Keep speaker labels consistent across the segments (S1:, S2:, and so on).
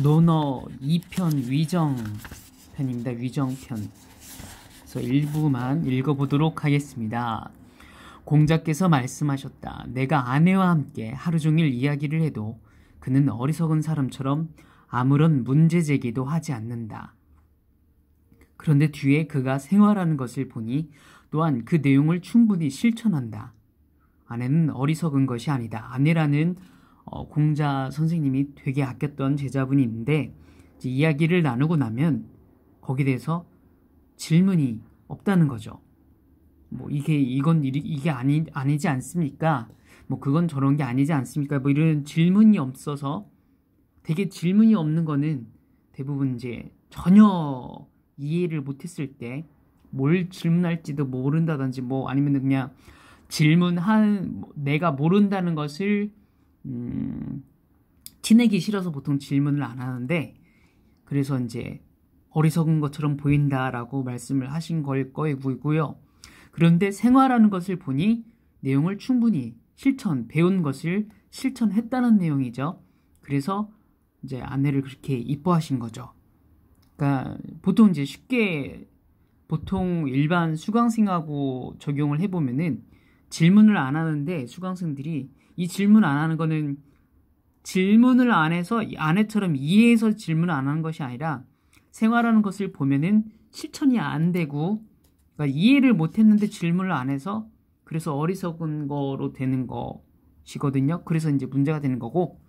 S1: 논어 2편 위정편입니다. 위정편. 그래서 일부만 읽어보도록 하겠습니다. 공자께서 말씀하셨다. 내가 아내와 함께 하루 종일 이야기를 해도 그는 어리석은 사람처럼 아무런 문제 제기도 하지 않는다. 그런데 뒤에 그가 생활하는 것을 보니 또한 그 내용을 충분히 실천한다. 아내는 어리석은 것이 아니다. 아내라는 공자 선생님이 되게 아꼈던 제자분이 있는데 이제 이야기를 나누고 나면 거기에 대해서 질문이 없다는 거죠. 뭐 이게 아니지 않습니까? 뭐 그건 저런 게 아니지 않습니까? 뭐 이런 질문이 없어서 되게 질문이 없는 거는 대부분 이제 전혀 이해를 못했을 때 뭘 질문할지도 모른다든지 뭐 아니면 그냥 내가 모른다는 것을 티내기 싫어서 보통 질문을 안 하는데 그래서 이제 어리석은 것처럼 보인다라고 말씀을 하신 걸 거이고요. 그런데 생활하는 것을 보니 내용을 충분히 배운 것을 실천했다는 내용이죠. 그래서 이제 아내를 그렇게 이뻐하신 거죠. 그러니까 보통 이제 보통 일반 수강생하고 적용을 해보면은 질문을 안 하는데 수강생들이 이 질문 안 하는 거는 질문을 안 해서 아내처럼 이해해서 질문을 안 하는 것이 아니라 생활하는 것을 보면은 실천이 안 되고 그러니까 이해를 못 했는데 질문을 안 해서 그래서 어리석은 거로 되는 것이거든요. 그래서 이제 문제가 되는 거고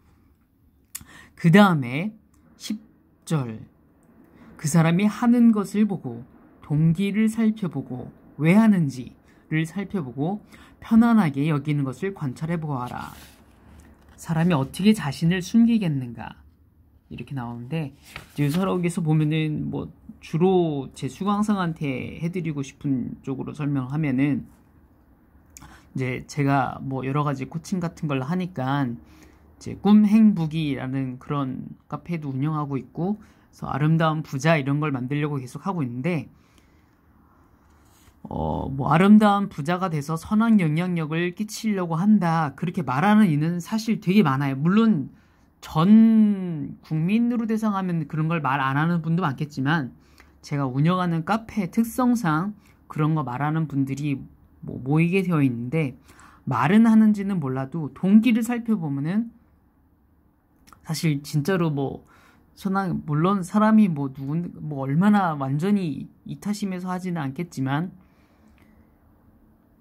S1: 그 다음에 10절 그 사람이 하는 것을 보고 동기를 살펴보고 왜 하는지를 살펴보고 편안하게 여기는 것을 관찰해 보아라. 사람이 어떻게 자신을 숨기겠는가 이렇게 나오는데 이제 서록에서 보면은 뭐 주로 제 수강생한테 해드리고 싶은 쪽으로 설명하면은 이제 제가 뭐 여러 가지 코칭 같은 걸 하니까 이제 꿈행북이라는 그런 카페도 운영하고 있고 그래서 아름다운 부자 이런 걸 만들려고 계속 하고 있는데 뭐 아름다운 부자가 돼서 선한 영향력을 끼치려고 한다 그렇게 말하는 이는 사실 되게 많아요. 물론 전 국민으로 대상하면 그런 걸 말 안 하는 분도 많겠지만 제가 운영하는 카페 특성상 그런 거 말하는 분들이 뭐 모이게 되어 있는데 말은 하는지는 몰라도 동기를 살펴보면은 사실 진짜로 뭐 물론 사람이 뭐 얼마나 완전히 이타심에서 하지는 않겠지만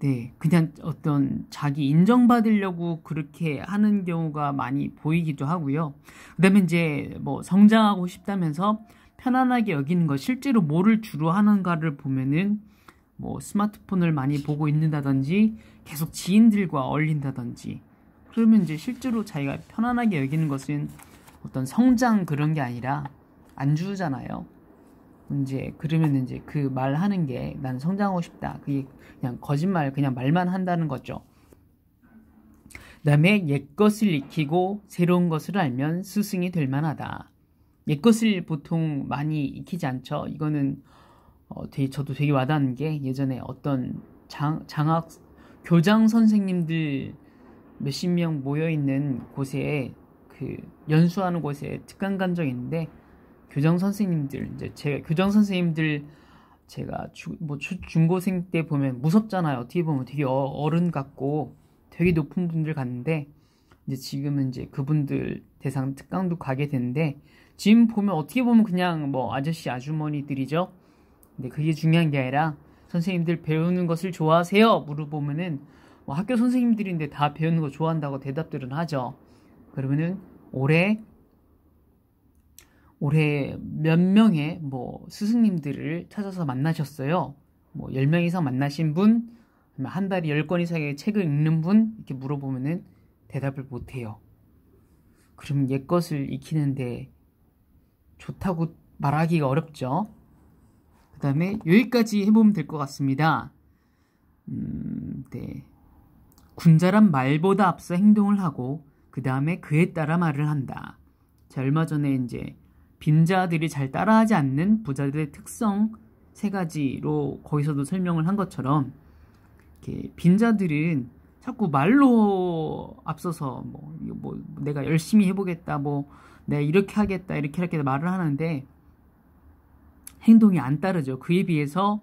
S1: 네, 그냥 어떤 자기 인정받으려고 그렇게 하는 경우가 많이 보이기도 하고요. 그 다음에 이제 뭐 성장하고 싶다면서 편안하게 여기는 거, 실제로 뭐를 주로 하는가를 보면은 뭐 스마트폰을 많이 보고 있는다든지 계속 지인들과 어울린다든지 그러면 이제 실제로 자기가 편안하게 여기는 것은 어떤 성장 그런 게 아니라 안주잖아요. 이제 그러면 이제 그 말하는 게 난 성장하고 싶다. 그게 그냥 거짓말, 그냥 말만 한다는 거죠. 그다음에 옛것을 익히고 새로운 것을 알면 스승이 될 만하다. 옛것을 보통 많이 익히지 않죠. 이거는 저도 되게 와닿는 게 예전에 어떤 교장 선생님들 몇십 명 모여 있는 곳에 그 연수하는 곳에 특강 간 적이 있는데 교장 선생님들 제가 중고생 때 보면 무섭잖아요. 어떻게 보면 되게 어른 같고 되게 높은 분들 갔는데 이제 지금은 이제 그분들 대상 특강도 가게 되는데 지금 보면 어떻게 보면 그냥 뭐 아저씨 아주머니들이죠. 근데 그게 중요한 게 아니라 선생님들 배우는 것을 좋아하세요? 물어보면은 뭐 학교 선생님들인데 다 배우는 거 좋아한다고 대답들은 하죠. 그러면은 올해 몇 명의 뭐 스승님들을 찾아서 만나셨어요. 뭐 10명 이상 만나신 분, 한 달에 10권 이상의 책을 읽는 분 이렇게 물어보면은 대답을 못 해요. 그러면 옛것을 익히는데 좋다고 말하기가 어렵죠. 그 다음에 여기까지 해보면 될 것 같습니다. 네. 군자란 말보다 앞서 행동을 하고 그 다음에 그에 따라 말을 한다. 자, 얼마 전에 이제 빈자들이 잘 따라하지 않는 부자들의 특성 3가지로 거기서도 설명을 한 것처럼 이렇게 빈자들은 자꾸 말로 앞서서 뭐 내가 열심히 해보겠다, 뭐 내가 이렇게 하겠다 이렇게 하겠다 말을 하는데 행동이 안 따르죠. 그에 비해서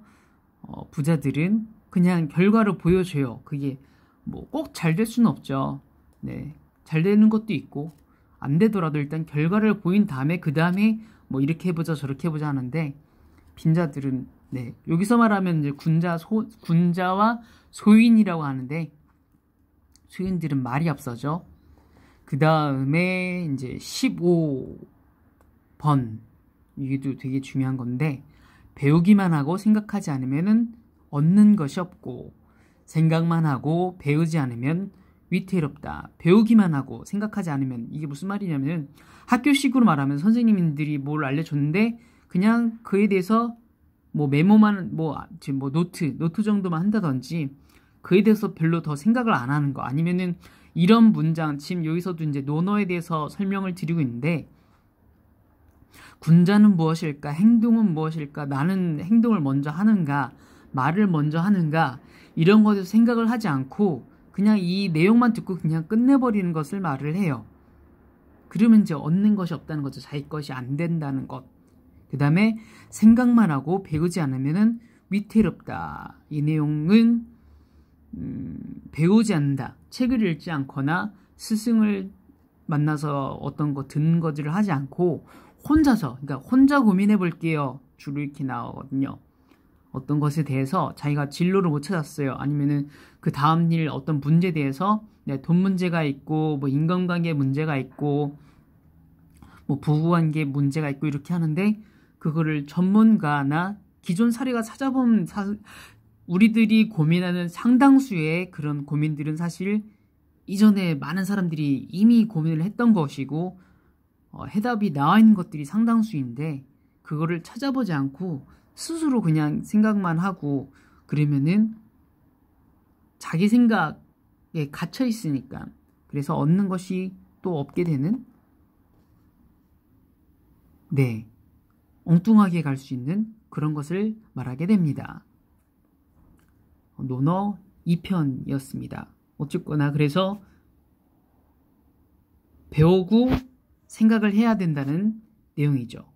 S1: 부자들은 그냥 결과를 보여줘요. 그게 뭐 꼭 잘 될 수는 없죠. 네, 잘 되는 것도 있고 안 되더라도 일단 결과를 보인 다음에 그 다음에 뭐 이렇게 해보자 저렇게 해보자 하는데 빈자들은 네, 여기서 말하면 이제 군자와 소인이라고 하는데 소인들은 말이 앞서죠. 그 다음에 이제 15번 이게도 되게 중요한 건데 배우기만 하고 생각하지 않으면은 얻는 것이 없고 생각만 하고 배우지 않으면 위태롭다. 배우기만 하고 생각하지 않으면 이게 무슨 말이냐면 학교식으로 말하면 선생님들이 뭘 알려줬는데 그냥 그에 대해서 뭐 메모만 지금 노트 정도만 한다든지 그에 대해서 별로 더 생각을 안 하는 거 아니면은 이런 문장 지금 여기서도 이제 논어에 대해서 설명을 드리고 있는데 군자는 무엇일까? 행동은 무엇일까? 나는 행동을 먼저 하는가? 말을 먼저 하는가? 이런 것에 생각을 하지 않고 그냥 이 내용만 듣고 그냥 끝내버리는 것을 말을 해요. 그러면 이제 얻는 것이 없다는 거죠. 자기 것이 안 된다는 것. 그 다음에 생각만 하고 배우지 않으면 위태롭다. 이 내용은 배우지 않는다. 책을 읽지 않거나 스승을 만나서 어떤 거 듣는 것들을 하지 않고 혼자서, 그러니까 혼자 고민해 볼게요. 주로 이렇게 나오거든요. 어떤 것에 대해서 자기가 진로를 못 찾았어요. 아니면은 그 다음 일 어떤 문제에 대해서 돈 문제가 있고 뭐 인간관계 문제가 있고 뭐 부부관계 문제가 있고 이렇게 하는데 그거를 전문가나 기존 사례가 찾아보면 우리들이 고민하는 상당수의 그런 고민들은 사실 이전에 많은 사람들이 이미 고민을 했던 것이고 해답이 나와 있는 것들이 상당수인데 그거를 찾아보지 않고 스스로 그냥 생각만 하고 그러면은 자기 생각에 갇혀 있으니까 그래서 얻는 것이 또 없게 되는 네 엉뚱하게 갈 수 있는 그런 것을 말하게 됩니다. 논어 2편이었습니다. 어쨌거나 그래서 배우고 생각을 해야 된다는 내용이죠.